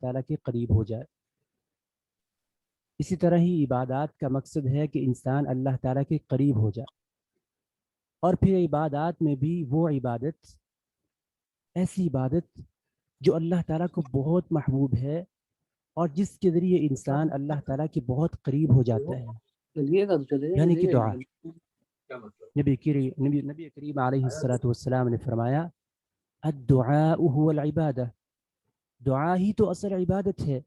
تعالیٰ کے قریب ہو جائے۔ اسی طرح ہی عبادات کا مقصد ہے کہ انسان اللہ تعالیٰ کے قریب ہو جائے، اور پھر عبادات میں بھی وہ عبادت، ایسی عبادت جو اللہ تعالیٰ کو بہت محبوب ہے اور جس کے ذریعے انسان اللہ تعالیٰ کے بہت قریب ہو جاتا ہے، یعنی کہ دعا۔ نبی کریم علیہ السلام نے فرمایا الدعاء هو العبادہ، دعا ہی تو اصل عبادت ہے۔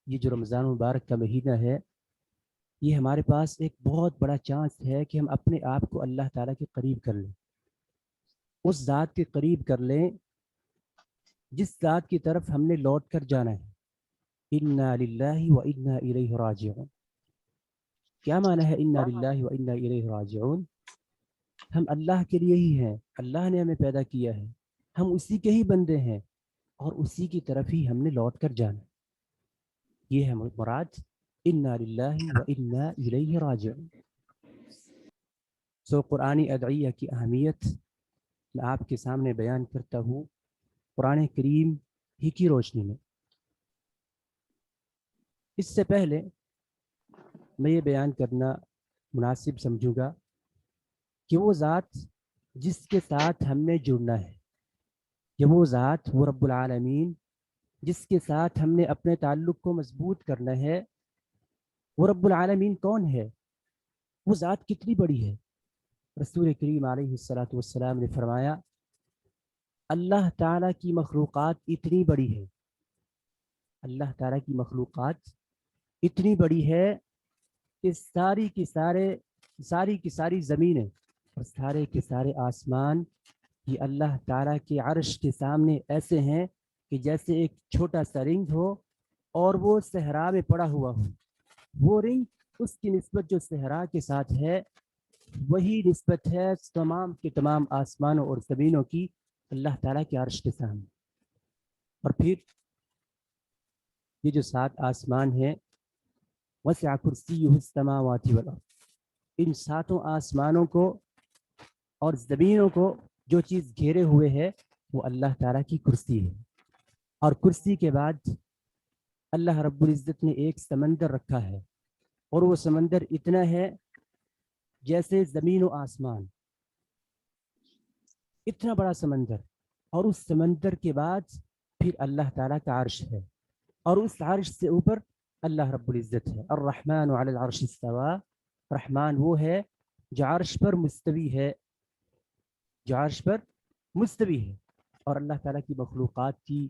یہ جو رمضان مبارک کا مہینہ ہے، یہ ہمارے پاس ایک بہت بڑا چانس ہے کہ ہم اپنے آپ کو اللہ تعالیٰ کے قریب کر لیں، اس ذات کے قریب کر لیں جس ذات کی طرف ہم نے لوٹ کر جانا ہے۔ انا للہ و انا الیہ راجعون۔ کیا معنی ہے انا للہ و انا الیہ راجعون؟ ہم اللہ کے لیے ہی ہیں، اللہ نے ہمیں پیدا کیا ہے، ہم اسی کے ہی بندے ہیں اور اسی کی طرف ہی ہم نے لوٹ کر جانا۔ یہ ہے مراد انا للہ و انا الیہ راجعون۔ قرآنی ادعیہ کی اہمیت میں آپ کے سامنے بیان کرتا ہوں قرآن کریم ہی کی روشنی میں۔ اس سے پہلے میں یہ بیان کرنا مناسب سمجھوں گا کہ وہ ذات جس کے ساتھ ہم نے جڑنا ہے، کہ وہ ذات، وہ رب العالمین جس کے ساتھ ہم نے اپنے تعلق کو مضبوط کرنا ہے، وہ رب العالمین کون ہے؟ وہ ذات کتنی بڑی ہے؟ رسول کریم علیہ السلام نے فرمایا اللہ تعالیٰ کی مخلوقات اتنی بڑی ہے، اللہ تعالیٰ کی مخلوقات اتنی بڑی ہے کہ ساری کی ساری زمینیں اور سارے کے سارے آسمان یہ اللہ تعالیٰ کے عرش کے سامنے ایسے ہیں کہ جیسے ایک چھوٹا سا رنگ ہو اور وہ صحرا میں پڑا ہوا ہو۔ وہ رنگ، اس کی نسبت جو صحرا کے ساتھ ہے، وہی نسبت ہے تمام کے تمام آسمانوں اور زمینوں کی اللہ تعالیٰ کے عرش کے سامنے۔ اور پھر یہ جو 7 آسمان ہیں، وسع کرسیہ السماوات والارض، ان 7 آسمانوں کو اور زمینوں کو جو چیز گھیرے ہوئے ہے وہ اللہ تعالیٰ کی کرسی ہے۔ اور کرسی کے بعد اللہ رب العزت نے ایک سمندر رکھا ہے، اور وہ سمندر اتنا ہے جیسے زمین و آسمان، اتنا بڑا سمندر۔ اور اس سمندر کے بعد پھر اللہ تعالیٰ کا عرش ہے، اور اس عرش سے اوپر اللہ رب العزت ہے۔ الرحمن علی العرش استوى، رحمان وہ ہے جو عرش پر مستوی ہے، جو عرش پر مستوی ہے۔ اور اللہ تعالیٰ کی مخلوقات کی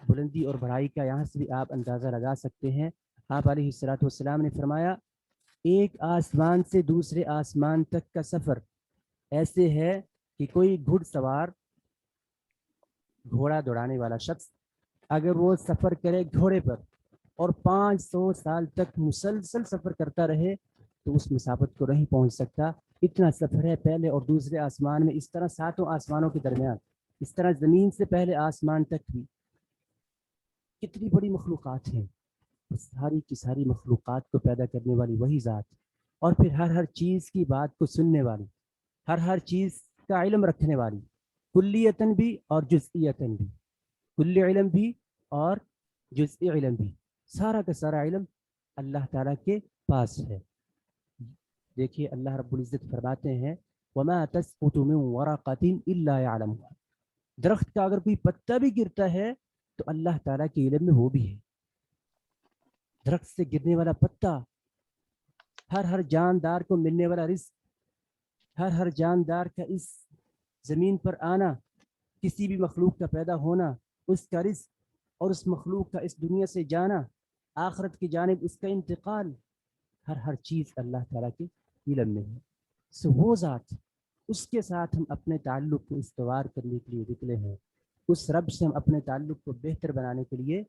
بلندی اور بڑائی کا یہاں سے بھی آپ اندازہ لگا سکتے ہیں۔ آپ علیہ السلام نے فرمایا ایک آسمان سے دوسرے آسمان تک کا سفر ایسے ہے کہ کوئی گھڑ سوار، گھوڑا دوڑانے والا شخص اگر وہ سفر کرے گھوڑے پر اور 500 سال تک مسلسل سفر کرتا رہے تو اس مسافت کو نہیں پہنچ سکتا۔ اتنا سفر ہے پہلے اور دوسرے آسمان میں، اس طرح 7 آسمانوں کے درمیان، اس طرح زمین سے پہلے آسمان تک بھی کتنی بڑی مخلوقات ہیں۔ ساری کی ساری مخلوقات کو پیدا کرنے والی وہی ذات، اور پھر ہر چیز کی بات کو سننے والی، ہر چیز کا علم رکھنے والی، کلیتاً بھی اور جزئیتاً بھی، کلی علم بھی اور جزئی علم بھی، سارا کا سارا علم اللہ تعالیٰ کے پاس ہے۔ دیکھیے اللہ رب العزت فرماتے ہیں وَمَا تَسْقُطُ مِن وَرَقَةٍ إِلَّا يَعْلَمُهَا، درخت کا اگر کوئی پتا بھی گرتا ہے تو اللہ تعالیٰ کے علم میں وہ بھی ہے۔ درخت سے گرنے والا پتا، ہر جاندار کو ملنے والا رزق، ہر جاندار کا اس زمین پر آنا، کسی بھی مخلوق کا پیدا ہونا، اس کا رزق اور اس مخلوق کا اس دنیا سے جانا، آخرت کی جانب اس کا انتقال، ہر چیز اللہ تعالیٰ کے علم میں ہے۔ وہ ذات، اس کے ساتھ ہم اپنے تعلق کو استوار کرنے کے لیے نکلے ہیں، اس رب سے ہم اپنے تعلق کو بہتر بنانے کے لیے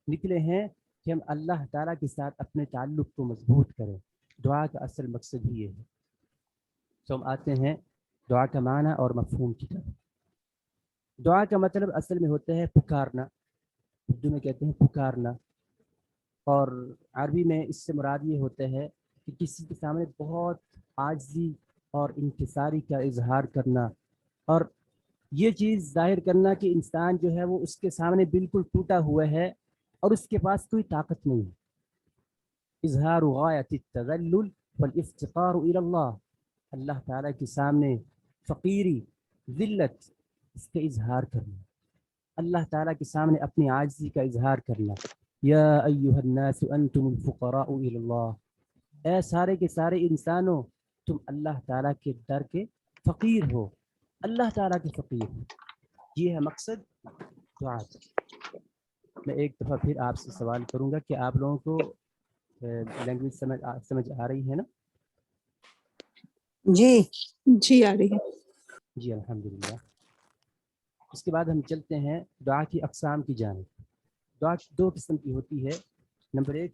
نکلے ہیں کہ ہم اللہ تعالیٰ کے ساتھ اپنے تعلق کو مضبوط کریں۔ دعا کا اصل مقصد ہی یہ ہے۔ تو ہم آتے ہیں دعا کا معنی اور مفہوم کی طرف۔ دعا کا مطلب اصل میں ہوتا ہے پکارنا، اردو میں کہتے ہیں پکارنا، اور عربی میں اس سے مراد یہ ہوتا ہے کہ کسی کے سامنے بہت عاجزی اور انکساری کا اظہار کرنا، اور یہ چیز ظاہر کرنا کہ انسان جو ہے وہ اس کے سامنے بالکل ٹوٹا ہوا ہے اور اس کے پاس کوئی طاقت نہیں ہے. اظہار غایت التذلل والافتقار الی اللہ، اللہ تعالیٰ کے سامنے فقیری، ذلت، اس کا اظہار کرنا، اللہ تعالیٰ کے سامنے اپنی عاجزی کا اظہار کرنا. یا ایھا الناس انتم الفقراء الی اللہ، اے سارے کے سارے انسانوں تم اللہ تعالیٰ کے در کے فقیر ہو، اللہ تعالیٰ کے فقیر ہو. یہ ہے مقصد دعا. میں ایک دفعہ پھر آپ سے سوال کروں گا کہ آپ لوگوں کو لینگویج سمجھ آ رہی ہے نا؟ جی آ رہی ہے. جی الحمدللہ. اس کے بعد ہم چلتے ہیں دعا کی اقسام کی جانب. دعا دو قسم کی ہوتی ہے. نمبر ایک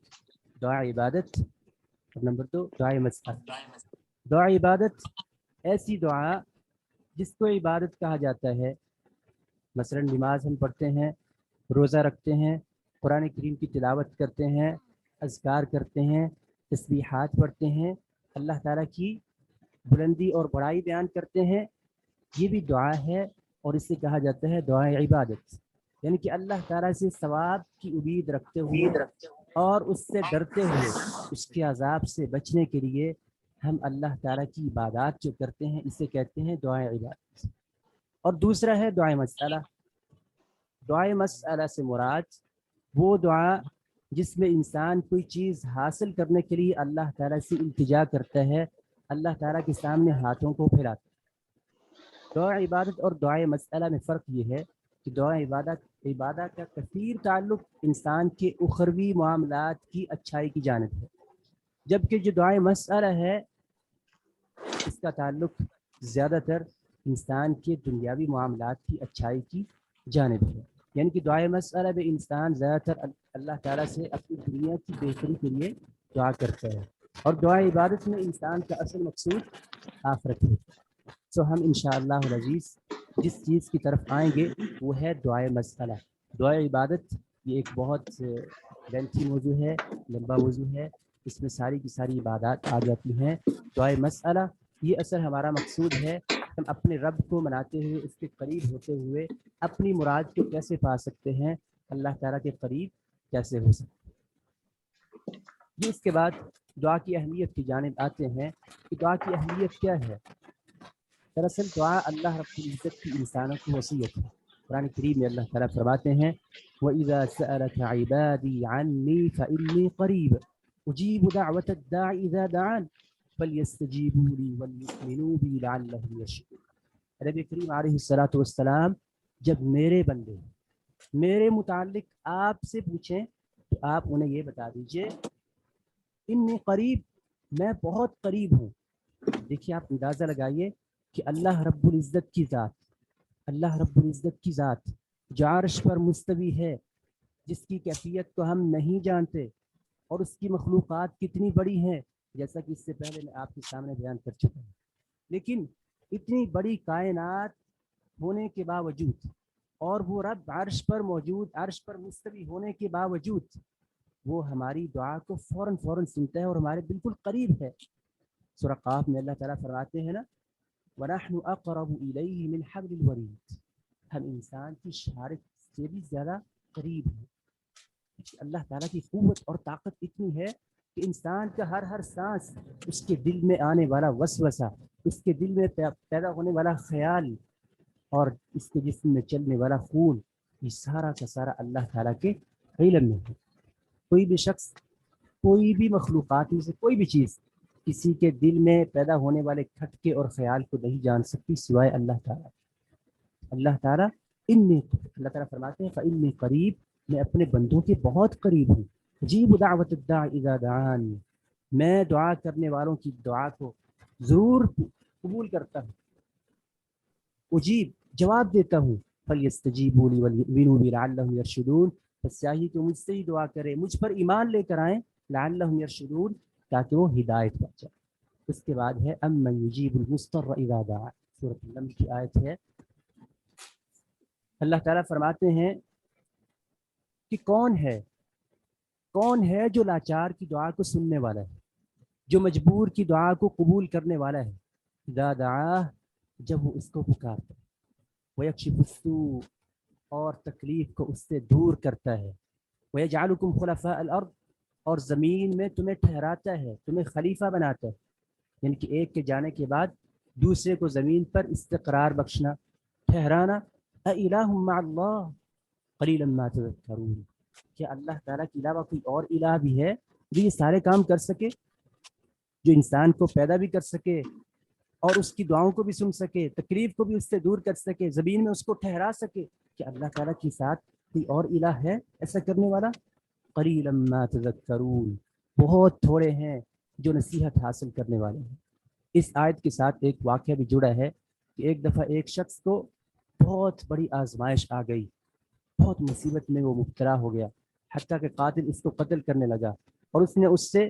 دعا عبادت اور نمبر دو دعا مسئلہ. دعا عبادت ایسی دعا جس کو عبادت کہا جاتا ہے. مثلا نماز ہم پڑھتے ہیں، روزہ رکھتے ہیں، قرآن کریم کی تلاوت کرتے ہیں، اذکار کرتے ہیں، تسبیحات پڑھتے ہیں، اللہ تعالیٰ کی بلندی اور بڑائی بیان کرتے ہیں. یہ بھی دعا ہے اور اسے کہا جاتا ہے دعا عبادت. یعنی کہ اللہ تعالیٰ سے ثواب کی امید رکھتے ہوئے اور اس سے ڈرتے ہوئے اس کے عذاب سے بچنے کے لیے ہم اللہ تعالیٰ کی عبادات جو کرتے ہیں اسے کہتے ہیں دعا عبادت. اور دوسرا ہے دعا مسئلہ. دعا مسئلہ سے مراد وہ دعا جس میں انسان کوئی چیز حاصل کرنے کے لیے اللہ تعالیٰ سے التجا کرتا ہے، اللہ تعالیٰ کے سامنے ہاتھوں کو پھیلاتا ہے. دعا عبادت اور دعا مسئلہ میں فرق یہ ہے کہ دعا عبادت کا کثیر تعلق انسان کے اخروی معاملات کی اچھائی کی جانب ہے، جبکہ جو دعا مسئلہ ہے اس کا تعلق زیادہ تر انسان کے دنیاوی معاملات کی اچھائی کی جانب ہے. یعنی کہ دعا مسئلہ میں انسان زیادہ تر اللہ تعالیٰ سے اپنی دنیا کی بہتری کے لیے دعا کرتا ہے، اور دعا عبادت میں انسان کا اصل مقصود آخرت ہے. تو ہم انشاءاللہ العزیز جس چیز کی طرف آئیں گے وہ ہے دعا مسئلہ. دعا عبادت یہ ایک بہت لینتھی موضوع ہے، لمبا موضوع ہے، اس میں ساری کی ساری عبادات آ جاتی ہیں. دعا مسئلہ یہ اصل ہمارا مقصود ہے، ہم اپنے رب کو مناتے ہوئے اس کے قریب ہوتے ہوئے اپنی مراد کو کیسے پا سکتے ہیں، اللہ تعالیٰ کے قریب کیسے ہو سکتے ہیں. یہ اس کے بعد دعا کی اہمیت کی جانب آتے ہیں کہ دعا کی اہمیت کیا ہے. دراصل دعا اللہ رب العزت کی انسانوں کی وصیت ہے. قرآن کریم میں اللہ تعالیٰ فرماتے ہیں وَإِذَا سَأَلَكَ عِبَادِي عَنِّي فَإِنِّي قَرِيبٌ أُجِيبُ دَعْوَةَ الدَّاعِ إِذَا دَعَانِ فَلْيَسْتَجِيبُوا لِي وَلْيُؤْمِنُوا بِي لَعَلَّهُمْ يَرْشُدُونَ. نبی کریم علیہ الصلاۃ والسلام جب میرے بندے میرے متعلق آپ سے پوچھیں تو آپ انہیں یہ بتا دیجئے انی قریب، میں بہت قریب ہوں. دیکھیے آپ اندازہ لگائیے کہ اللہ رب العزت کی ذات، اللہ رب العزت کی ذات جو عرش پر مستوی ہے، جس کی کیفیت کو ہم نہیں جانتے اور اس کی مخلوقات کتنی بڑی ہیں جیسا کہ اس سے پہلے میں آپ کے سامنے بیان کر چکا ہوں. لیکن اتنی بڑی کائنات ہونے کے باوجود اور وہ رب عرش پر موجود، عرش پر مستوی ہونے کے باوجود وہ ہماری دعا کو فوراً سنتا ہے اور ہمارے بالکل قریب ہے. سورہ قاف میں اللہ تعالیٰ فرماتے ہیں نا وَنَحْنُ أَقْرَبُ إِلَيْهِ مِنْ حَبْلِ الْوَرِيدِ، ہم انسان کی شارک سے بھی زیادہ قریب ہیں. اللہ تعالیٰ کی قوت اور طاقت اتنی ہے کہ انسان کا ہر سانس، اس کے دل میں آنے والا وسوسہ، اس کے دل میں پیدا ہونے والا خیال اور اس کے جسم میں چلنے والا خون، یہ سارا کا سارا اللہ تعالیٰ کے علم میں ہے. کوئی بھی شخص، کوئی بھی مخلوقات میں سے کوئی بھی چیز کسی کے دل میں پیدا ہونے والے کھٹکے اور خیال کو نہیں جان سکتی سوائے اللہ تعالیٰ. اللہ تعالیٰ اللہ تعالیٰ فرماتے ہیں فإنی قریب، میں اپنے بندوں کے بہت قریب ہوں. اجیب دعوت الداع اذا دعان، میں دعا کرنے والوں کی دعا کو ضرور قبول کرتا ہوں. اجیب جواب دیتا ہوں. فلیستجیبوا لی ولیؤمنوا بی لعلہم یرشدون، بس چاہیے کہ مجھ سے ہی دعا کریں، مجھ پر ایمان لے کر آئیں، لعلہم یرشدون، تاکہ وہ ہدایت پا جائیں. اس کے بعد ہے امن یجیب المضطر اذا دعا، سورۃ النمل کی آیت ہے. اللہ تعالیٰ فرماتے ہیں کہ کون ہے جو لاچار کی دعا کو سننے والا ہے، جو مجبور کی دعا کو قبول کرنے والا ہے. اذا دعا، جب وہ اس کو پکارتا ہے. وَيَكْشِفُ السُّوءَ اور تکلیف کو اس سے دور کرتا ہے. وَيَجْعَلُكُمْ خُلَفَاءَ الْأَرْضِ اور زمین میں تمہیں ٹھہراتا ہے, تمہیں خلیفہ بناتا ہے, یعنی کہ ایک کے جانے کے بعد دوسرے کو زمین پر استقرار بخشنا, ٹھہرانا. أَإِلَٰهٌ مَّعَ اللَّهِ قَلِيلًا مَّا تَذَكَّرُونَ, کیا اللہ تعالیٰ کے علاوہ کوئی اور الہ بھی ہے جو یہ سارے کام کر سکے, جو انسان کو پیدا بھی کر سکے اور اس کی دعاؤں کو بھی سن سکے, تکلیف کو بھی اس سے دور کر سکے, زمین میں اس کو ٹھہرا سکے؟ کہ اللہ تعالیٰ کے ساتھ کوئی اور الہ ہے ایسا کرنے والا؟ قلیلا ما تذکرون, بہت تھوڑے ہیں جو نصیحت حاصل کرنے والے ہیں. اس آیت کے ساتھ ایک واقعہ بھی جڑا ہے کہ ایک دفعہ ایک شخص کو بہت بڑی آزمائش آ گئی, بہت مصیبت میں وہ مبتلا ہو گیا, حتیٰ کہ قاتل اس کو قتل کرنے لگا, اور اس نے اس سے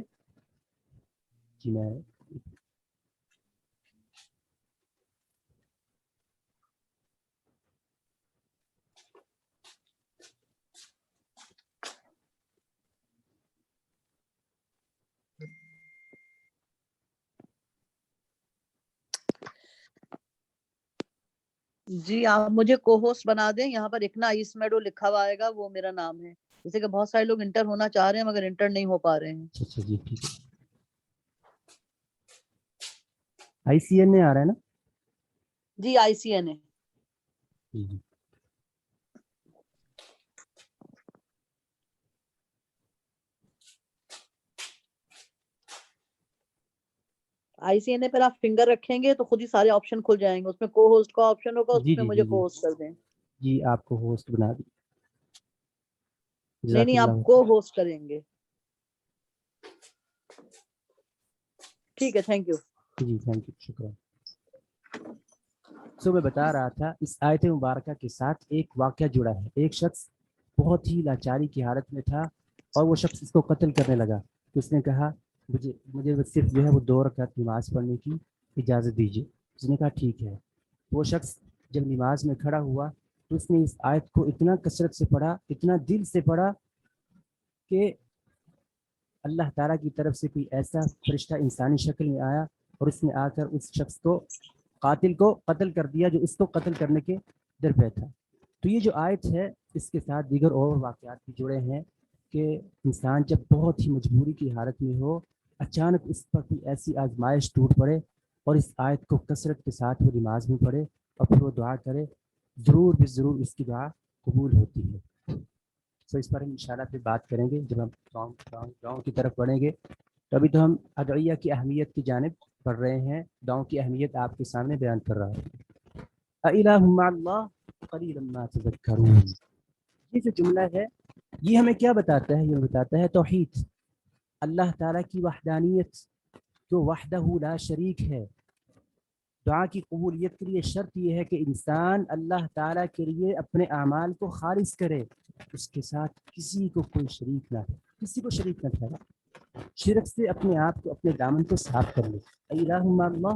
جی آپ مجھے کو ہوسٹ بنا دیں. یہاں پر اکنا اسمیڈو لکھا ہوا آئے گا, وہ میرا نام ہے. جیسے کہ بہت سارے لوگ انٹر ہونا چاہ رہے ہیں مگر انٹر نہیں ہو پا رہے ہیں. اچھا جی ٹھیک ہے. آئی سی این میں آ رہا ہے نا؟ جی آئی سی این ہے. آئی سی این اے پر آپ فنگر رکھیں گے تو خود ہی سارے آپشن کھل جائیں گے. اس میں کو ہوسٹ کا آپشن ہوگا, اس میں مجھے کو ہوسٹ کر دیں. جی آپ کو ہوسٹ بنا دی. نہیں آپ کو ہوسٹ کریں گے. ٹھیک ہے, تھینک یو. جی تھینک یو, شکریہ. میں بتا رہا تھا اس آیت مبارکہ کے ساتھ ایک واقعہ جڑا ہے. ایک شخص بہت ہی لاچاری کی حالت میں تھا اور وہ شخص اس کو قتل کرنے لگا. تو اس نے کہا مجھے صرف جو ہے وہ 2 رکعت نماز پڑھنے کی اجازت دیجیے. اس نے کہا ٹھیک ہے. وہ شخص جب نماز میں کھڑا ہوا تو اس نے اس آیت کو اتنا کثرت سے پڑھا, اتنا دل سے پڑھا کہ اللہ تعالیٰ کی طرف سے کوئی ایسا فرشتہ انسانی شکل میں آیا اور اس نے آ کر اس شخص کو قاتل کو قتل کر دیا جو اس کو قتل کرنے کے در پہ تھا. تو یہ جو آیت ہے اس کے ساتھ دیگر اور واقعات بھی جڑے ہیں کہ انسان جب بہت ہی مجبوری کی حالت میں ہو, اچانک اس پر کوئی ایسی آزمائش ٹوٹ پڑے اور اس آیت کو کثرت کے ساتھ وہ نماز میں پڑھے اور پھر وہ دعا کرے, ضرور بھی ضرور اس کی دعا قبول ہوتی ہے. تو اس پر ہم انشاءاللہ پھر بات کریں گے جب ہم دعاؤں کی طرف بڑھیں گے. تو ابھی تو ہم ادعیہ کی اہمیت کی جانب پڑھ رہے ہیں, دعاؤں کی اہمیت آپ کے سامنے بیان کر رہا ہوں. اَإِلَٰهٌ مَّعَ اللَّهِ قَلِيلًا مَّا تَذَكَّرُونَ, یہ جو جملہ ہے یہ ہمیں کیا بتاتا ہے؟ یہ بتاتا ہے توحید, اللہ تعالیٰ کی وحدانیت جو وحدہ لا شریک ہے. دعا کی قبولیت کے لیے شرط یہ ہے کہ انسان اللہ تعالیٰ کے لیے اپنے اعمال کو خالص کرے, اس کے ساتھ کسی کو کوئی شریک نہ ہو, کسی کو شریک نہ ٹھہرائے, شرک سے اپنے آپ کو اپنے دامن کو صاف کر لے. الہ مع اللہ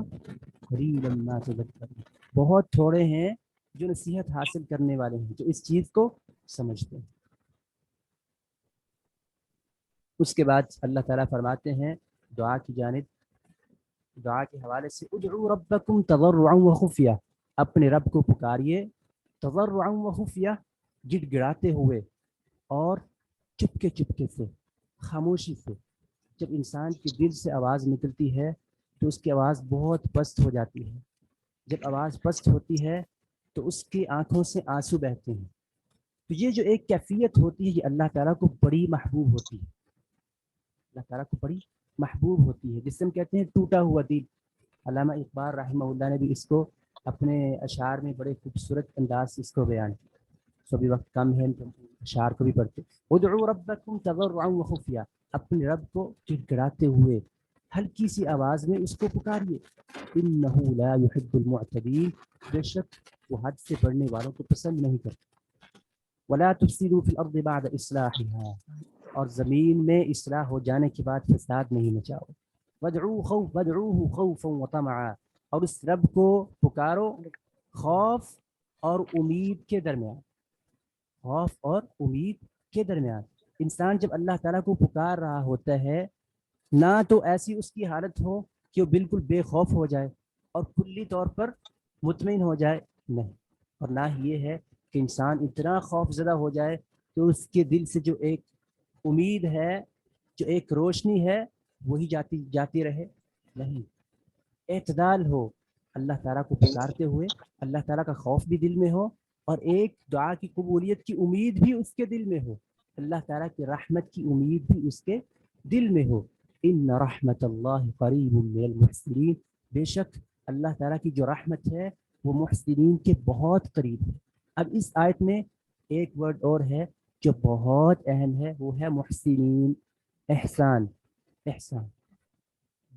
قلیلا ما تذکرون, بہت تھوڑے ہیں جو نصیحت حاصل کرنے والے ہیں, جو اس چیز کو سمجھتے ہیں. اس کے بعد اللہ تعالیٰ فرماتے ہیں دعا کی جانب, دعا کے حوالے سے ادعوا ربکم تضرعا وخفیہ, اپنے رب کو پکاریے تضرعا وخفیہ, گڑ گڑاتے ہوئے اور چپکے چپکے سے, خاموشی سے. جب انسان کے دل سے آواز نکلتی ہے تو اس کی آواز بہت پست ہو جاتی ہے. جب آواز پست ہوتی ہے تو اس کی آنکھوں سے آنسو بہتے ہیں. تو یہ جو ایک کیفیت ہوتی ہے یہ اللہ تعالیٰ کو بڑی محبوب ہوتی ہے, اللہ تعالیٰ کو بڑی محبوب ہوتی ہے, جس سے ہم کہتے ہیں ٹوٹا ہوا دل. علامہ اقبال رحمہ اللہ نے بھی اس کو اپنے اشعار میں بڑے خوبصورت انداز سے اس کو بیان کیا. تو ابھی وقت کم ہے تو اشعار کو بھی پڑھتے. ادعوا ربکم تضرعا وخفیہ, اپنے رب کو گڑ گڑاتے ہوئے ہلکی سی آواز میں اس کو پکاریے. انہ لا یحب المعتدین, بے شک وہ حد سے بڑھنے والوں کو پسند نہیں کرتا. ولا تفسدوا فی الارض بعد اصلاحها, اور زمین میں اصلاح ہو جانے کے بعد فساد نہیں مچاؤ. وادعوه خوفا وطمعا, اور اس رب کو پکارو خوف اور امید کے درمیان, خوف اور امید کے درمیان. انسان جب اللہ تعالیٰ کو پکار رہا ہوتا ہے نہ تو ایسی اس کی حالت ہو کہ وہ بالکل بے خوف ہو جائے اور کلی طور پر مطمئن ہو جائے, نہیں, اور نہ ہی یہ ہے کہ انسان اتنا خوف زدہ ہو جائے کہ اس کے دل سے جو ایک امید ہے، جو ایک روشنی ہے، وہی جاتی رہے. نہیں، اعتدال ہو، اللہ تعالیٰ کو پکارتے ہوئے اللہ تعالیٰ کا خوف بھی دل میں ہو، اور ایک دعا کی قبولیت کی امید بھی اس کے دل میں ہو، اللہ تعالیٰ کی رحمت کی امید بھی اس کے دل میں ہو. ان رحمت اللہ قریب من المحسنین، بے شک اللہ تعالیٰ کی جو رحمت ہے وہ محسنین کے بہت قریب ہے. اب اس آیت میں ایک ورڈ اور ہے جو بہت اہم ہے، وہ ہے محسنین، احسان. احسان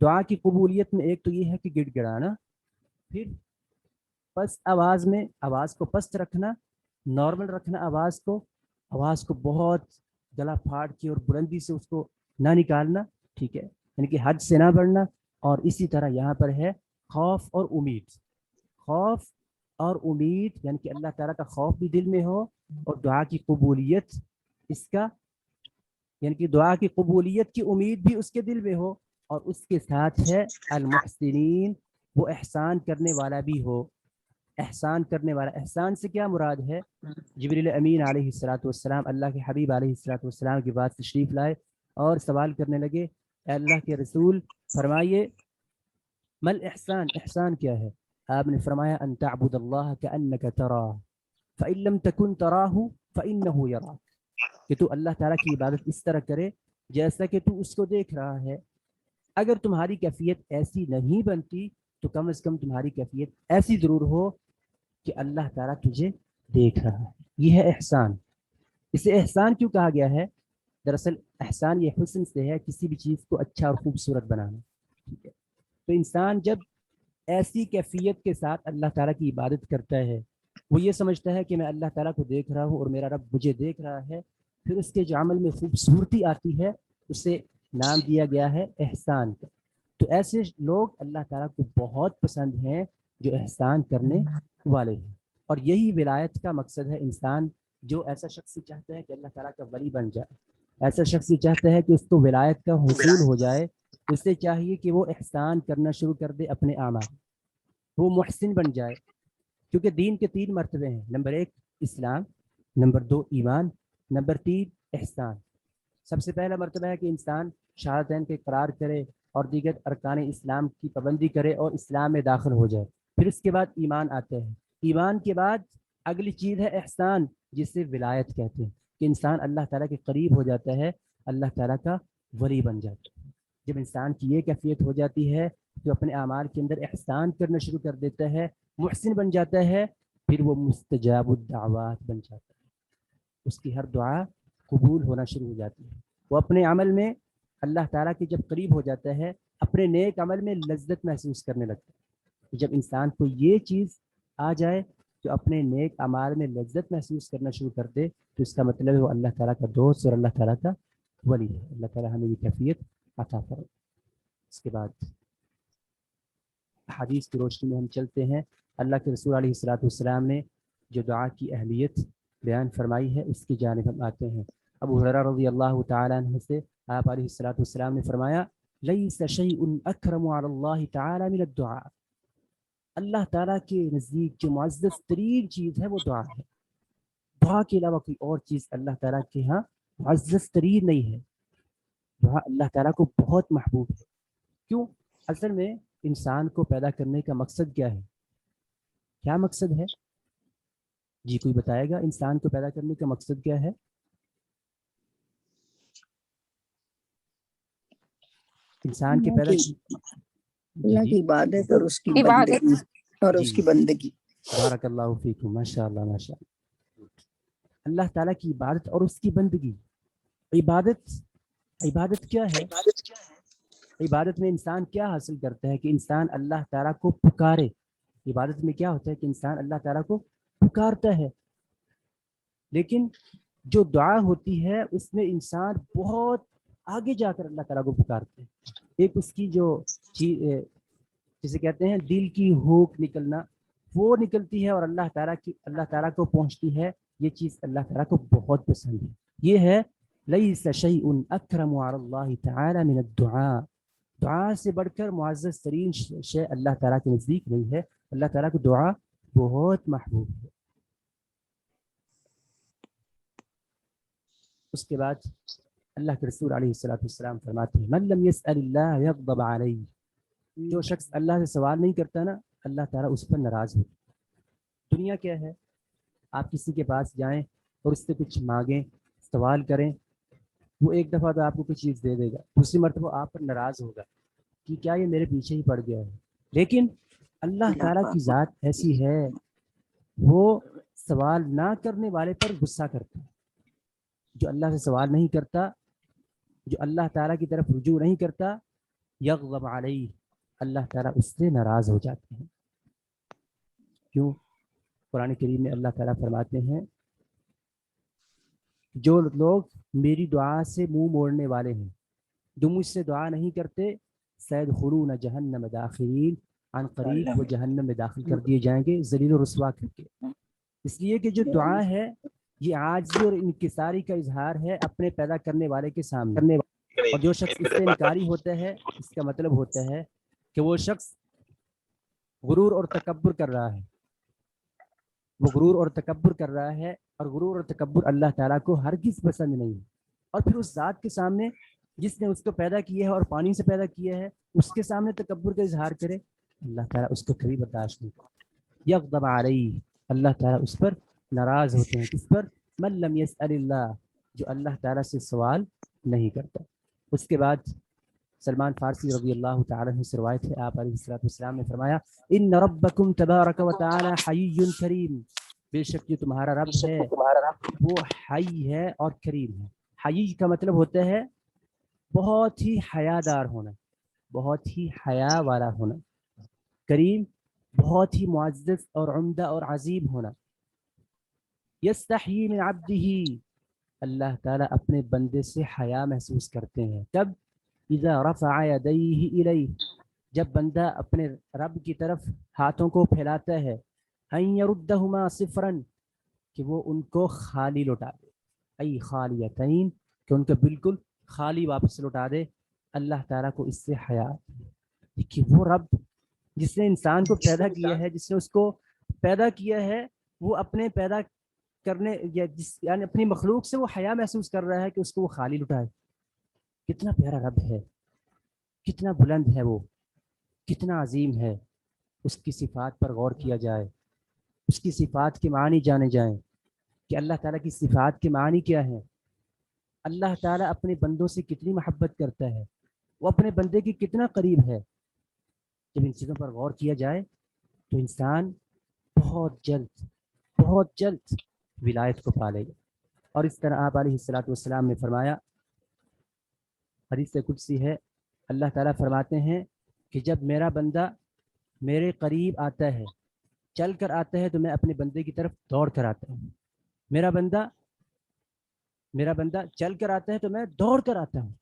دعا کی قبولیت میں ایک تو یہ ہے کہ گڑ گڑانا، پھر پست آواز میں آواز کو پست رکھنا، نارمل رکھنا آواز کو بہت گلا پھاڑ کے اور بلندی سے اس کو نہ نکالنا، ٹھیک ہے، یعنی کہ حد سے نہ بڑھنا. اور اسی طرح یہاں پر ہے خوف اور امید. خوف اور امید یعنی کہ اللہ تعالیٰ کا خوف بھی دل میں ہو، اور دعا کی قبولیت اس کا یعنی کہ دعا کی قبولیت کی امید بھی اس کے دل میں ہو، اور اس کے ساتھ ہے المحسنین، وہ احسان کرنے والا بھی ہو. احسان کرنے والا، احسان سے کیا مراد ہے؟ جبریل امین علیہ الصلوۃ والسلام اللہ کے حبیب علیہ الصلوۃ والسلام کے بعد تشریف لائے اور سوال کرنے لگے، اے اللہ کے رسول فرمائیے مل احسان، احسان کیا ہے؟ آپ نے فرمایا ان تعبد اللہ کأنک تراہ فإن لم تکن تراہ فإنہ یراک، کہ تو اللہ تعالیٰ کی عبادت اس طرح کرے جیسا کہ تو اس کو دیکھ رہا ہے. اگر تمہاری کیفیت ایسی نہیں بنتی تو کم از کم تمہاری کیفیت ایسی ضرور ہو کہ اللہ تعالیٰ تجھے دیکھ رہا ہے. یہ ہے احسان. اسے احسان کیوں کہا گیا ہے؟ دراصل احسان یہ حسن سے ہے، کسی بھی چیز کو اچھا اور خوبصورت بنانا، ٹھیک ہے. تو انسان جب ایسی کیفیت کے ساتھ اللہ تعالیٰ کی عبادت کرتا ہے، وہ یہ سمجھتا ہے کہ میں اللہ تعالیٰ کو دیکھ رہا ہوں اور میرا رب مجھے دیکھ رہا ہے، پھر اس کے جو عمل میں خوبصورتی آتی ہے اسے نام دیا گیا ہے احسان کا. تو ایسے لوگ اللہ تعالیٰ کو بہت پسند ہیں جو احسان کرنے والے ہیں. اور یہی ولایت کا مقصد ہے. انسان جو ایسا شخص چاہتا ہے کہ اللہ تعالیٰ کا ولی بن جائے، ایسا شخص چاہتا ہے کہ اس کو ولایت کا حصول ہو جائے، اسے چاہیے کہ وہ احسان کرنا شروع کر دے اپنے اعمال، وہ محسن بن جائے. کیونکہ دین کے 3 مرتبے ہیں، نمبر 1 اسلام، نمبر 2 ایمان، نمبر 3 احسان. سب سے پہلا مرتبہ ہے کہ انسان شہادتین کے اقرار کرے اور دیگر ارکان اسلام کی پابندی کرے اور اسلام میں داخل ہو جائے. پھر اس کے بعد ایمان آتے ہیں. ایمان کے بعد اگلی چیز ہے احسان، جسے ولایت کہتے ہیں، کہ انسان اللہ تعالیٰ کے قریب ہو جاتا ہے، اللہ تعالیٰ کا ولی بن جاتا ہے. جب انسان کی یہ کیفیت ہو جاتی ہے تو اپنے اعمال کے اندر احسان کرنا شروع کر دیتا ہے، محسن بن جاتا ہے، پھر وہ مستجاب الدعوات بن جاتا ہے. اس کی ہر دعا قبول ہونا شروع ہو جاتی ہے. وہ اپنے عمل میں اللہ تعالیٰ کے جب قریب ہو جاتا ہے، اپنے نیک عمل میں لذت محسوس کرنے لگتا ہے. جب انسان کو یہ چیز آ جائے تو اپنے نیک اعمال میں لذت محسوس کرنا شروع کر دے، تو اس کا مطلب ہے وہ اللہ تعالیٰ کا دوست اور اللہ تعالیٰ کا ولی ہے. اللہ تعالیٰ ہمیں یہ کیفیت عطا فرمائے. اس کے بعد حدیث کی روشنی میں ہم چلتے ہیں. اللہ کے رسول علیہ الصلوۃ والسلام نے جو دعا کی اہمیت بیان فرمائی ہے اس کی جانب ہم آتے ہیں. ابو ہریرہ رضی اللہ تعالیٰ عنہ سے آپ علیہ الصلوۃ والسلام نے فرمایا، لیس شیء اکرم علی اللہ تعالی من الدعاء، اللہ تعالیٰ کے نزدیک جو معزز ترین چیز ہے وہ دعا ہے. دعا کے علاوہ کوئی اور چیز اللہ تعالیٰ کے ہاں معزز ترین نہیں ہے. دعا اللہ تعالیٰ کو بہت محبوب ہے. کیوں؟ اصل میں انسان کو پیدا کرنے کا مقصد کیا ہے؟ کیا مقصد ہے؟ جی کوئی بتائے گا انسان کو پیدا کرنے کا مقصد کیا ہے؟ انسان کے پیدا اللہ کی عبادت اور اس کی بندگی اور اس کی بندگی. بارک اللہ فیکم، ماشاء اللہ ماشاء اللہ. اللہ تعالیٰ کی عبادت اور اس کی بندگی. عبادت کیا ہے؟ عبادت میں انسان کیا حاصل کرتا ہے؟ کہ انسان اللہ تعالیٰ کو پکارے. عبادت میں کیا ہوتا ہے؟ کہ انسان اللہ تعالیٰ کو پکارتا ہے. لیکن جو دعا ہوتی ہے اس میں انسان بہت آگے جا کر اللہ تعالیٰ کو پکارتے ہیں. ایک اس کی جو جسے کہتے ہیں دل کی ہوک نکلنا، وہ نکلتی ہے اور اللہ تعالیٰ کو پہنچتی ہے. یہ چیز اللہ تعالیٰ کو بہت پسند ہے. یہ ہے لیس شیء اکرم علی اللہ تعالی من الدعاء، دعا سے بڑھ کر معزز ترین شے اللہ تعالیٰ کے نزدیک نہیں ہے. اللہ تعالیٰ کو دعا بہت محبوب ہے. اس کے بعد اللہ کے رسول علیہ الصلوۃ والسلام فرماتے ہیں من لم يسأل اللہ یغضب علیہ، جو شخص اللہ سے سوال نہیں کرتا نا اللہ تعالیٰ اس پر ناراض ہو۔ دنیا کیا ہے، آپ کسی کے پاس جائیں اور اس سے کچھ مانگیں، سوال کریں، وہ ایک دفعہ تو آپ کو کوئی چیز دے دے گا، دوسری مرتبہ آپ پر ناراض ہوگا کہ کیا یہ میرے پیچھے ہی پڑ گیا ہے۔ لیکن اللہ تعالیٰ کی ذات ایسی ہے، وہ سوال نہ کرنے والے پر غصہ کرتا ہے۔ جو اللہ سے سوال نہیں کرتا، جو اللہ تعالیٰ کی طرف رجوع نہیں کرتا، یغضب علیہ، اللہ تعالیٰ اس سے ناراض ہو جاتے ہیں۔ کیوں؟ قرآن کریم میں اللہ تعالیٰ فرماتے ہیں جو لوگ میری دعا سے منہ موڑنے والے ہیں، جو مجھ سے دعا نہیں کرتے، سیدخلون جہنم داخرین، عن قریب وہ جہنم میں داخل کر دیے جائیں گے ذلیل و رسوا کر کے۔ اس لیے کہ جو دعا ہے یہ عاجزی اور انکساری کا اظہار ہے اپنے پیدا کرنے والے کے سامنے، اور جو شخص اس سے انکاری ہوتا ہے اس کا مطلب ہوتا ہے کہ وہ شخص غرور اور تکبر کر رہا ہے، وہ غرور اور تکبر کر رہا ہے، اور غرور اور تکبر اللہ تعالیٰ کو ہرگز پسند نہیں ہے۔ اور پھر اس ذات کے سامنے جس نے اس کو پیدا کیا ہے اور پانی سے پیدا کیا ہے، اس کے سامنے تکبر کا اظہار کرے، اللہ تعالیٰ اس کو کبھی برداشت نہیں کرتا۔ یغضب علیہ، اللہ تعالیٰ اس پر ناراض ہوتے ہیں۔ کس پر؟ من لم یسأل اللہ، جو اللہ تعالیٰ سے سوال نہیں کرتا۔ اس کے بعد سلمان فارسی رضی اللہ تعالیٰ عنہ سے روایت ہے، آپ علیہ الصلوۃ والسلام نے فرمایا ان ربکم تبارک و تعالی حی کریم، بے شک جو تمہارا رب ہے وہ حی ہے اور کریم ہے۔ حی کا مطلب ہوتا ہے بہت ہی حیادار ہونا، بہت ہی حیا والا ہونا، کریم بہت ہی معزز اور عمدہ اور عظیم ہونا۔ یستحیی من عبدہ، اللہ تعالیٰ اپنے بندے سے حیا محسوس کرتے ہیں۔ کب؟ اذا رفع یدیہ الیہ، جب بندہ اپنے رب کی طرف ہاتھوں کو پھیلاتا ہے، ان یردہما صفرا، کہ وہ ان کو خالی لوٹا دے، ای خالیتین، کہ ان کو بالکل خالی واپس لوٹا دے۔ اللہ تعالیٰ کو اس سے حیا آتی ہے کہ وہ رب جس نے انسان کو پیدا کیا ہے، جس نے اس کو پیدا کیا ہے، وہ اپنے پیدا کرنے یا یعنی اپنی مخلوق سے وہ حیا محسوس کر رہا ہے کہ اس کو وہ خالی لٹائے۔ کتنا پیارا رب ہے، کتنا بلند ہے وہ، کتنا عظیم ہے۔ اس کی صفات پر غور کیا جائے، اس کی صفات کے معنی جانے جائیں کہ اللہ تعالیٰ کی صفات کے معنی کیا ہیں، اللہ تعالیٰ اپنے بندوں سے کتنی محبت کرتا ہے، وہ اپنے بندے کی کتنا قریب ہے۔ جب ان چیزوں پر غور کیا جائے تو انسان بہت جلد ولایت کو پالے گا۔ اور اس طرح آپ علیہ الصلوۃ والسلام نے فرمایا، حدیث قدسی ہے، اللہ تعالیٰ فرماتے ہیں کہ جب میرا بندہ میرے قریب آتا ہے، چل کر آتا ہے، تو میں اپنے بندے کی طرف دوڑ کر آتا ہوں۔ میرا بندہ چل کر آتا ہے تو میں دوڑ کر آتا ہوں،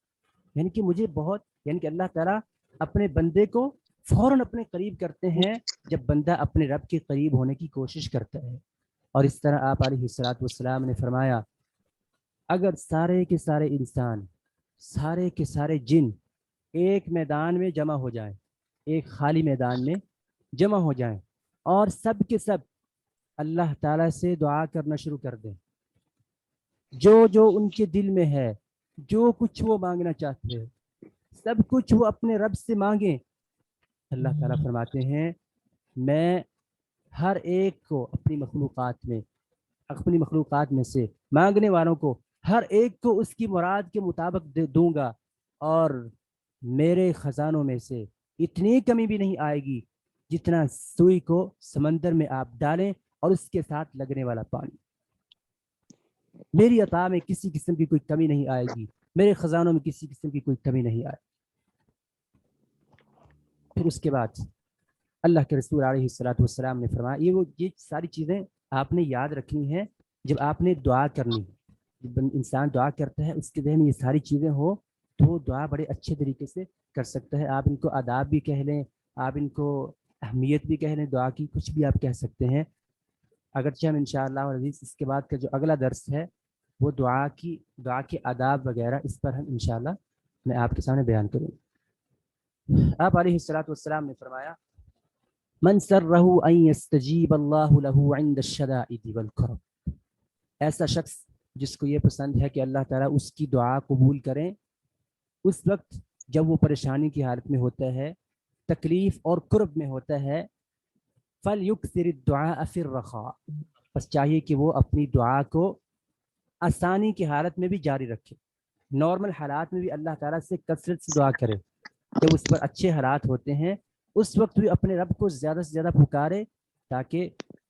یعنی کہ مجھے بہت، یعنی کہ اللہ تعالیٰ اپنے بندے کو فوراً اپنے قریب کرتے ہیں جب بندہ اپنے رب کے قریب ہونے کی کوشش کرتا ہے۔ اور اس طرح آپ علیہ الصلوۃ والسلام نے فرمایا اگر سارے کے سارے انسان، سارے کے سارے جن ایک میدان میں جمع ہو جائیں، ایک خالی میدان میں جمع ہو جائیں اور سب کے سب اللہ تعالیٰ سے دعا کرنا شروع کر دیں، جو ان کے دل میں ہے، جو کچھ وہ مانگنا چاہتے ہیں، سب کچھ وہ اپنے رب سے مانگیں، اللہ تعالیٰ فرماتے ہیں میں ہر ایک کو اپنی مخلوقات میں سے مانگنے والوں کو ہر ایک کو اس کی مراد کے مطابق دوں گا، اور میرے خزانوں میں سے اتنی کمی بھی نہیں آئے گی جتنا سوئی کو سمندر میں آپ ڈالیں اور اس کے ساتھ لگنے والا پانی۔ میری عطا میں کسی قسم کی کوئی کمی نہیں آئے گی، میرے خزانوں میں کسی قسم کی کوئی کمی نہیں آئے۔ پھر اس کے بعد اللہ کے رسول علیہ الصلوۃ والسلام نے فرمایا یہ ساری چیزیں آپ نے یاد رکھنی ہیں جب آپ نے دعا کرنی ہے۔ جب انسان دعا کرتا ہے اس کے ذہن میں یہ ساری چیزیں ہو تو وہ دعا بڑے اچھے طریقے سے کر سکتا ہے۔ آپ ان کو آداب بھی کہہ لیں، آپ ان کو اہمیت بھی کہہ لیں، دعا کی کچھ بھی آپ کہہ سکتے ہیں۔ اگرچہ ہم انشاءاللہ عزیز اس کے بعد کا جو اگلا درس ہے وہ دعا کے آداب وغیرہ، اس پر ہم انشاءاللہ میں آپ کے سامنے بیان کروں گا۔ آپ علیہ الصلوۃ والسلام نے فرمایا من سرہ ان یستجیب اللہ لہ عند الشدائد والکرب، ایسا شخص جس کو یہ پسند ہے کہ اللہ تعالیٰ اس کی دعا قبول کریں، اس وقت جب وہ پریشانی کی حالت میں ہوتا ہے، تکلیف اور کرب میں ہوتا ہے، فَلْيُكْثِرِ الدُّعَاءَ فِي الرَّخَاءِ، بس چاہیے کہ وہ اپنی دعا کو آسانی کی حالت میں بھی جاری رکھے، نارمل حالات میں بھی اللہ تعالیٰ سے کثرت سے دعا کرے، جب اس پر اچھے حالات ہوتے ہیں اس وقت بھی اپنے رب کو زیادہ سے زیادہ پکارے، تاکہ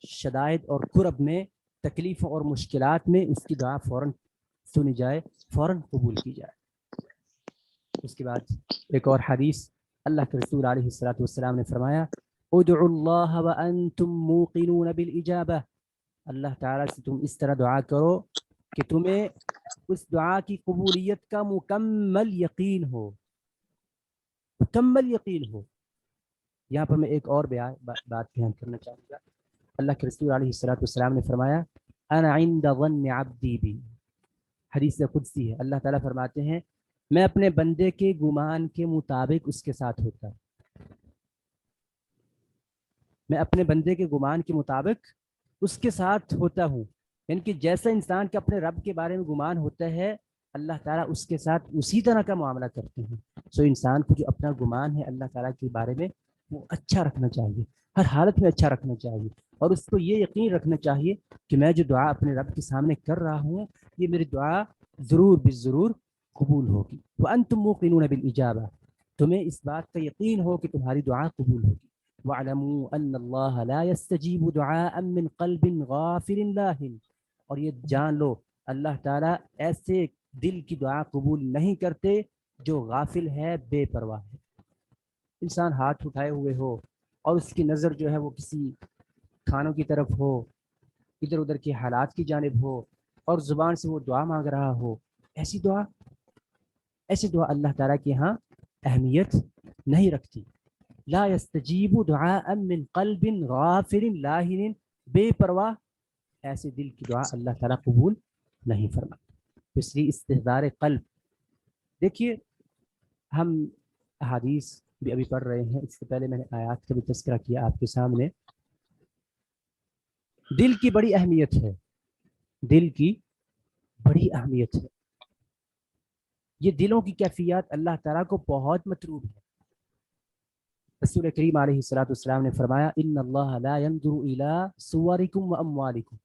شدائد اور کرب میں، تکلیفوں اور مشکلات میں اس کی دعا فوراً سنی جائے، فوراً قبول کی جائے۔ اس کے بعد ایک اور حدیث، اللہ کے رسول علیہ الصلوۃ والسلام نے فرمایا ادعوا اللہ وانتم موقنون بالاجابہ، اللہ تعالیٰ سے تم اس طرح دعا کرو کہ تمہیں اس دعا کی قبولیت کا مکمل یقین ہو، مکمل یقین ہو۔ یہاں پر میں ایک اور بات بیان کرنا چاہوں گا۔ اللہ کے رسول علیہ الصلوۃ والسلام نے فرمایا انا عند ظن عبدی بی، حدیث قدسی ہے، اللہ تعالیٰ فرماتے ہیں میں اپنے بندے کے گمان کے مطابق اس کے ساتھ ہوتا ہوں، میں اپنے بندے کے گمان کے مطابق اس کے ساتھ ہوتا ہوں، یعنی کہ جیسا انسان کے اپنے رب کے بارے میں گمان ہوتا ہے اللہ تعالیٰ اس کے ساتھ اسی طرح کا معاملہ کرتے ہیں۔ سو انسان کو جو اپنا گمان ہے اللہ تعالیٰ کے بارے میں وہ اچھا رکھنا چاہیے، ہر حالت میں اچھا رکھنا چاہیے، اور اس کو یہ یقین رکھنا چاہیے کہ میں جو دعا اپنے رب کے سامنے کر رہا ہوں یہ میری دعا ضرور بالضرور قبول ہوگی۔ وانتم موقنون بالاجابہ، تمہیں اس بات کا یقین ہو کہ تمہاری دعا قبول ہوگی۔ وَاعْلَمُوا أَنَّ اللَّهَ لَا يَسْتَجِيبُ دُعَاءً مِّن قَلْبٍ غَافِلٍ لَاهٍ، اور یہ جان لو اللہ تعالیٰ ایسے دل کی دعا قبول نہیں کرتے جو غافل ہے، بے پرواہ ہے۔ انسان ہاتھ اٹھائے ہوئے ہو اور اس کی نظر جو ہے وہ کسی کھانوں کی طرف ہو، ادھر ادھر کے حالات کی جانب ہو، اور زبان سے وہ دعا مانگ رہا ہو، ایسی دعا اللہ تعالیٰ کے ہاں اہمیت نہیں رکھتی۔ لا يستجیب دعاء من قلب غافل لاہن، بے پرواہ ایسے دل کی دعا اللہ تعالیٰ قبول نہیں فرماتا۔ اس لیے استحضار قلب، دیکھیے ہم احادیث بھی ابھی پڑھ رہے ہیں، اس سے پہلے میں نے آیات کا بھی تذکرہ کیا آپ کے سامنے۔ دل کی بڑی اہمیت ہے، دل کی بڑی اہمیت ہے، یہ دلوں کی کیفیات اللہ تعالیٰ کو بہت مطلوب ہے۔ رسول کریم علیہ الصلوۃ والسلام نے فرمایا ان اللہ لا ينظر الى صورکم واموالکم،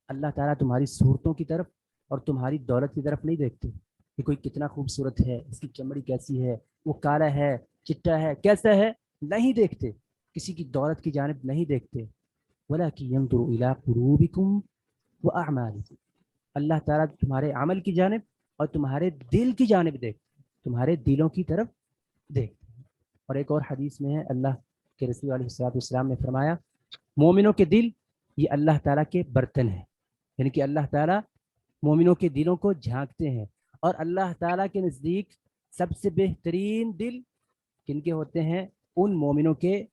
اللہ تعالیٰ تمہاری صورتوں کی طرف اور تمہاری دولت کی طرف نہیں دیکھتے کہ کوئی کتنا خوبصورت ہے، اس کی چمڑی کیسی ہے، وہ کالا ہے چٹا ہے کیسا ہے، نہیں دیکھتے، کسی کی دولت کی جانب نہیں دیکھتے۔ ولکن ينظر الى قلوبکم واعمالکم، اللہ تعالیٰ تمہارے عمل کی جانب اور تمہارے دل کی جانب دیکھتے، تمہارے دلوں کی طرف دیکھتے۔ اور ایک اور حدیث میں ہے اللہ کے رسول علیہ الصلوۃ والسلام نے فرمایا مومنوں کے دل یہ اللہ تعالیٰ کے برتن ہیں، یعنی کہ اللہ تعالیٰ مومنوں کے دلوں کو جھانکتے ہیں، اور اللہ تعالیٰ کے نزدیک سب سے بہترین دل کن کے ہوتے ہیں؟ ان مومنوں کے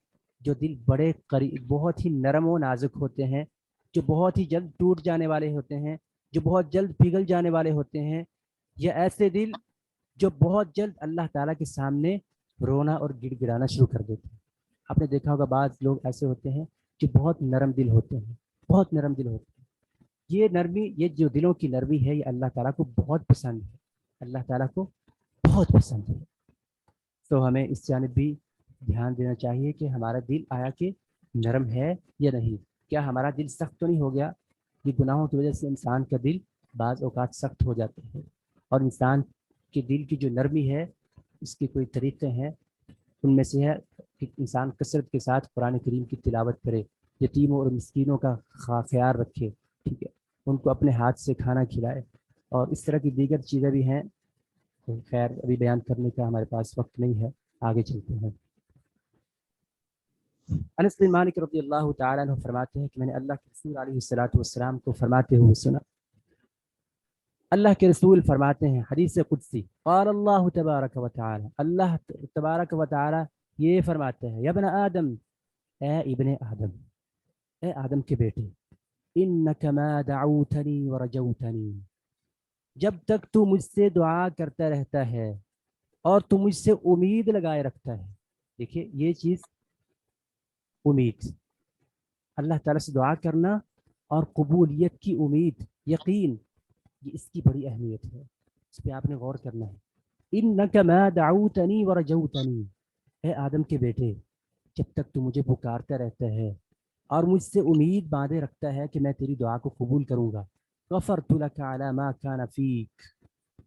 جو دل بڑے قریب، بہت ہی نرم و نازک ہوتے ہیں، جو بہت ہی جلد ٹوٹ جانے والے ہوتے ہیں، جو بہت جلد پگھل جانے والے ہوتے ہیں، یا ایسے دل جو بہت جلد اللہ تعالیٰ کے سامنے رونا اور گڑ گڑانا شروع کر دیتے ہیں۔ آپ نے دیکھا ہوگا بعض لوگ ایسے ہوتے ہیں جو بہت نرم دل ہوتے ہیں، بہت نرم دل ہوتے ہیں، یہ نرمی، یہ جو دلوں کی نرمی ہے یہ اللہ تعالیٰ کو بہت پسند ہے، اللہ تعالیٰ کو بہت پسند ہے۔ تو ہمیں اس جانب بھی دھیان دینا چاہیے کہ ہمارا دل آیا کہ نرم ہے یا نہیں، کیا ہمارا دل سخت تو نہیں ہو گیا؟ یہ گناہوں کی وجہ سے انسان کا دل بعض اوقات سخت ہو جاتا ہے، اور انسان کے دل کی جو نرمی ہے اس کے کوئی طریقے ہیں، ان میں سے ہے کہ انسان کثرت کے ساتھ قرآن کریم کی تلاوت کرے، یتیموں اور مسکینوں کا خیال رکھے، ٹھیک ہے، ان کو اپنے ہاتھ سے کھانا کھلائے، اور اس طرح کی دیگر چیزیں بھی ہیں، خیر ابھی بیان کرنے کا ہمارے پاس وقت نہیں ہے، آگے چلتے ہیں۔ انس بن مالک رضی اللہ تعالیٰ عنہ فرماتے ہیں کہ میں نے اللہ کے رسول علیہ الصلوۃ والسلام کو فرماتے ہوئے سنا، اللہ کے رسول فرماتے ہیں حدیث قدسی، قال اللہ تبارک و تعالی، اللہ تبارک و تعالی یہ فرماتے ہیں یا ابن آدم، اے ابن آدم، اے آدم کے بیٹے، انک ما دعوتنی ورجوتنی، جب تک تو مجھ سے دعا کرتا رہتا ہے اور تو مجھ سے امید لگائے رکھتا ہے۔ دیکھیے یہ چیز، امید، اللہ تعالیٰ سے دعا کرنا اور قبولیت کی امید، یقین، یہ اس کی بڑی اہمیت ہے، اس پہ آپ نے غور کرنا ہے. انک ما دعوتنی ورجوتنی، اے آدم کے بیٹے جب تک تو مجھے پکارتا رہتا ہے اور مجھ سے امید باندھے رکھتا ہے کہ میں تیری دعا کو قبول کروں گا، غفرت لک علی ما کان فیک،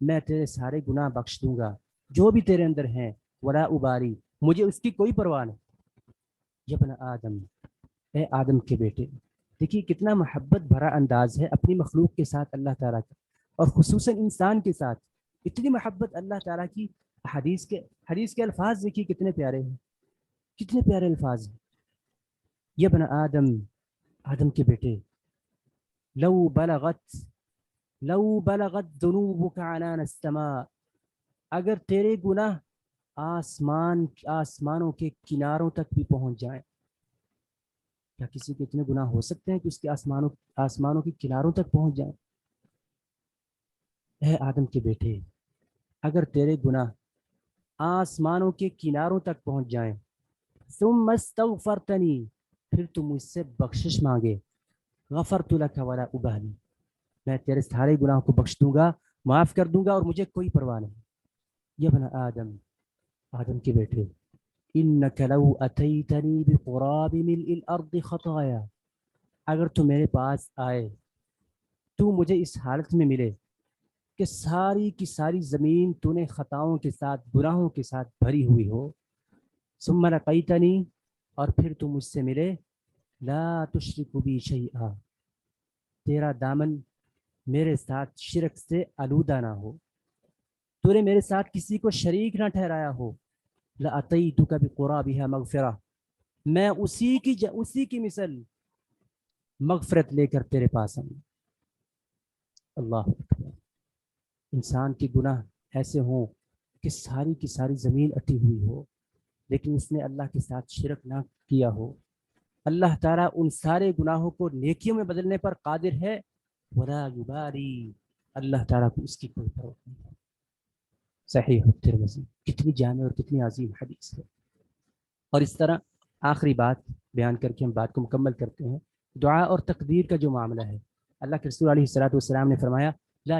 میں تیرے سارے گناہ بخش دوں گا جو بھی تیرے اندر ہیں، ولا اباری، مجھے اس کی کوئی پرواہ نہیں. یا ابن آدم، اے آدم کے بیٹے. دیکھیے کتنا محبت بھرا انداز ہے اپنی مخلوق کے ساتھ اللہ تعالیٰ کا، اور خصوصاً انسان کے ساتھ اتنی محبت اللہ تعالیٰ کی. حدیث کے الفاظ دیکھیے کتنے پیارے ہیں، کتنے پیارے الفاظ ہیں. یا ابن آدم، آدم کے بیٹے، لو بلغت ذنوبک عنان السماء، اگر تیرے گناہ آسمانوں کے کناروں تک بھی پہنچ جائیں. کیا کسی کے اتنے گناہ ہو سکتے ہیں کہ اس کے آسمانوں کے کناروں تک پہنچ جائیں؟ اے آدم کے بیٹے، اگر تیرے گناہ آسمانوں کے کناروں تک پہنچ جائیں، ثم استغفرتنی، پھر تم مجھ سے بخشش مانگے، غفرت لک ولا ابالی، میں تیرے سارے گناہوں کو بخش دوں گا، معاف کر دوں گا، اور مجھے کوئی پرواہ نہیں. یا ابن آدم، آدم کے بیٹے، انک لو اتیتنی بقراب ملء الارض خطایا، اگر تو میرے پاس آئے، تو مجھے اس حالت میں ملے کہ ساری کی ساری زمین تو نے خطاؤں کے ساتھ، گناہوں کے ساتھ بھری ہوئی ہو، ثم لقیتنی، اور پھر تو مجھ سے ملے، لا تشرک بی شیئا، تیرا دامن میرے ساتھ شرک سے آلودہ نہ ہو، تو نے میرے ساتھ کسی کو شریک نہ ٹھہرایا ہو، لأتیتک بقرابها مغفرہ، میں اسی کی مثل مغفرت لے کر تیرے پاس آؤں. اللہ اکبر. انسان کے گناہ ایسے ہوں کہ ساری کی ساری زمین اٹی ہوئی ہو، لیکن اس نے اللہ کے ساتھ شرک نہ کیا ہو، اللہ تعالیٰ ان سارے گناہوں کو نیکیوں میں بدلنے پر قادر ہے، ولا یباری، اللہ تعالیٰ کو اس کی کوئی پرواہ نہیں. صحیح ترمذی، کتنی جامع اور کتنی عظیم حدیث ہے. اور اس طرح آخری بات بیان کر کے ہم بات کو مکمل کرتے ہیں. دعا اور تقدیر کا جو معاملہ ہے، اللہ کے رسول علیہ السلام نے فرمایا، لا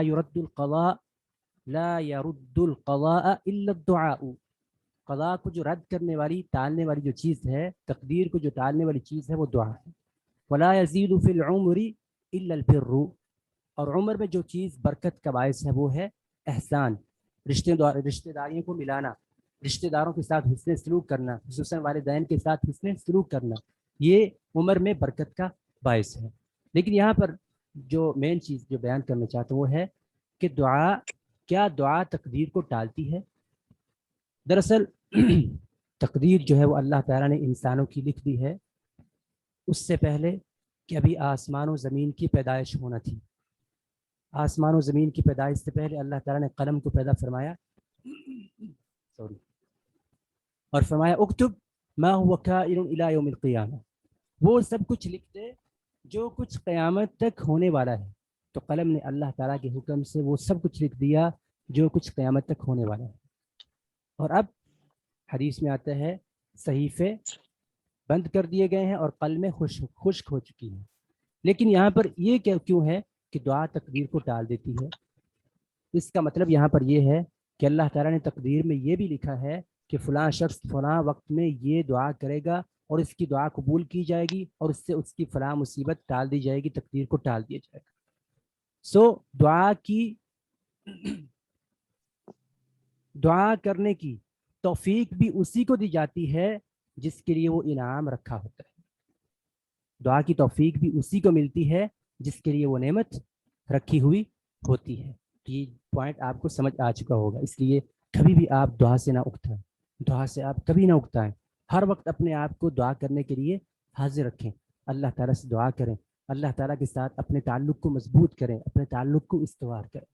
يرد القضاء الا الدعاء، قضاء کو جو رد کرنے والی، ٹالنے والی جو چیز ہے، تقدیر کو جو ٹالنے والی چیز ہے، وہ دعا ہے. ولا يزيد في العمر الا البر، اور عمر میں جو چیز برکت کا باعث ہے وہ ہے احسان، رشتہ داریوں کو ملانا، رشتہ داروں کے ساتھ حسن سلوک کرنا، خصوصاً والدین کے ساتھ حسن سلوک کرنا، یہ عمر میں برکت کا باعث ہے. لیکن یہاں پر جو مین چیز جو بیان کرنا چاہتا ہوں وہ ہے کہ دعا تقدیر کو ٹالتی ہے؟ دراصل تقدیر جو ہے وہ اللہ تعالیٰ نے انسانوں کی لکھ دی ہے اس سے پہلے کہ ابھی آسمان و زمین کی پیدائش ہونا تھی. آسمان و زمین کی پیدائش سے پہلے اللہ تعالیٰ نے قلم کو پیدا فرمایا اور فرمایا اکتب ما هو کائن الی یوم القیامہ، وہ سب کچھ لکھ دے جو کچھ قیامت تک ہونے والا ہے. تو قلم نے اللہ تعالیٰ کے حکم سے وہ سب کچھ لکھ دیا جو کچھ قیامت تک ہونے والا ہے. اور اب حدیث میں آتا ہے صحیفے بند کر دیے گئے ہیں اور قلمیں خشک ہو چکی ہیں. لیکن یہاں پر یہ کیوں ہے کہ دعا تقدیر کو ٹال دیتی ہے؟ اس کا مطلب یہاں پر یہ ہے کہ اللہ تعالیٰ نے تقدیر میں یہ بھی لکھا ہے کہ فلاں شخص فلاں وقت میں یہ دعا کرے گا اور اس کی دعا قبول کی جائے گی اور اس سے اس کی فلاں مصیبت ٹال دی جائے گی، تقدیر کو ٹال دیا جائے گا. دعا کرنے کی توفیق بھی اسی کو دی جاتی ہے جس کے لیے وہ انعام رکھا ہوتا ہے. دعا کی توفیق بھی اسی کو ملتی ہے جس کے لیے وہ نعمت رکھی ہوئی ہوتی ہے. یہ پوائنٹ آپ کو سمجھ آ چکا ہوگا. اس لیے کبھی بھی آپ دعا سے نہ اکتائیں، دعا سے آپ کبھی نہ اکتائیں. ہر وقت اپنے آپ کو دعا کرنے کے لیے حاضر رکھیں، اللہ تعالیٰ سے دعا کریں، اللہ تعالیٰ کے ساتھ اپنے تعلق کو مضبوط کریں، اپنے تعلق کو استوار کریں.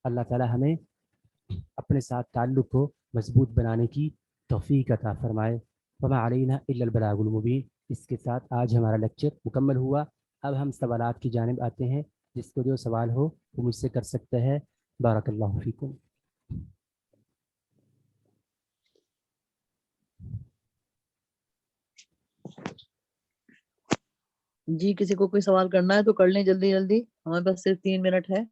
اللہ تعالیٰ ہمیں اپنے ساتھ تعلق کو مضبوط بنانے کی توفیق عطا فرمائے. وما علینا الا البلاغ المبین. اس کے ساتھ آج ہمارا لیکچر مکمل ہوا. اب ہم سوالات کی جانب آتے ہیں. جس کو جو سوال ہو وہ مجھ سے کر سکتا ہے. بارک اللہ فیکم. جی کسی کو کوئی سوال کرنا ہے تو کر لیں جلدی جلدی, ہمارے پاس صرف 3 منٹ ہے.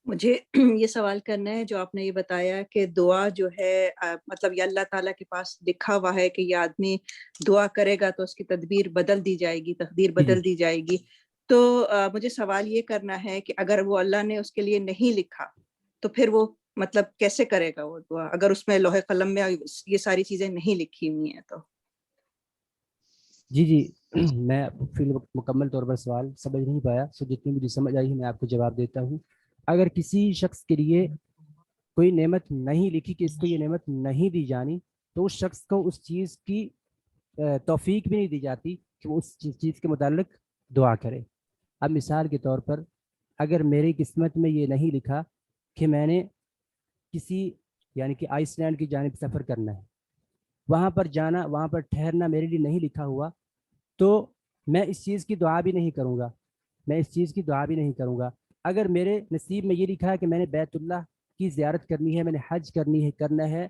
مجھے یہ سوال کرنا ہے جو آپ نے یہ بتایا کہ دعا جو ہے مطلب یہ اللہ تعالیٰ کے پاس لکھا ہوا ہے کہ یہ آدمی دعا کرے گا تو اس کی تدبیر بدل دی جائے گی, تقدیر بدل دی جائے گی. تو مجھے سوال یہ کرنا ہے کہ اگر وہ اللہ نے اس کے لیے نہیں لکھا تو پھر وہ مطلب کیسے کرے گا وہ دعا, اگر اس میں لوح قلم میں یہ ساری چیزیں نہیں لکھی ہوئی ہیں تو؟ جی میں فی الوقت مکمل طور پر سوال سمجھ نہیں پایا, سو جتنی مجھے سمجھ آئی ہے میں آپ کو جواب دیتا ہوں. اگر کسی شخص کے لیے کوئی نعمت نہیں لکھی کہ اس کو یہ نعمت نہیں دی جانی, تو اس شخص کو اس چیز کی توفیق بھی نہیں دی جاتی کہ وہ اس چیز کے متعلق دعا کرے. اب مثال کے طور پر اگر میری قسمت میں یہ نہیں لکھا کہ میں نے کسی یعنی کہ آئس لینڈ کی جانب سفر کرنا ہے, وہاں پر جانا, وہاں پر ٹھہرنا میرے لیے نہیں لکھا ہوا, تو میں اس چیز کی دعا بھی نہیں کروں گا, میں اس چیز کی دعا بھی نہیں کروں گا. اگر میرے نصیب میں یہ لکھا ہے کہ میں نے بیت اللہ کی زیارت کرنی ہے, میں نے حج کرنا ہے,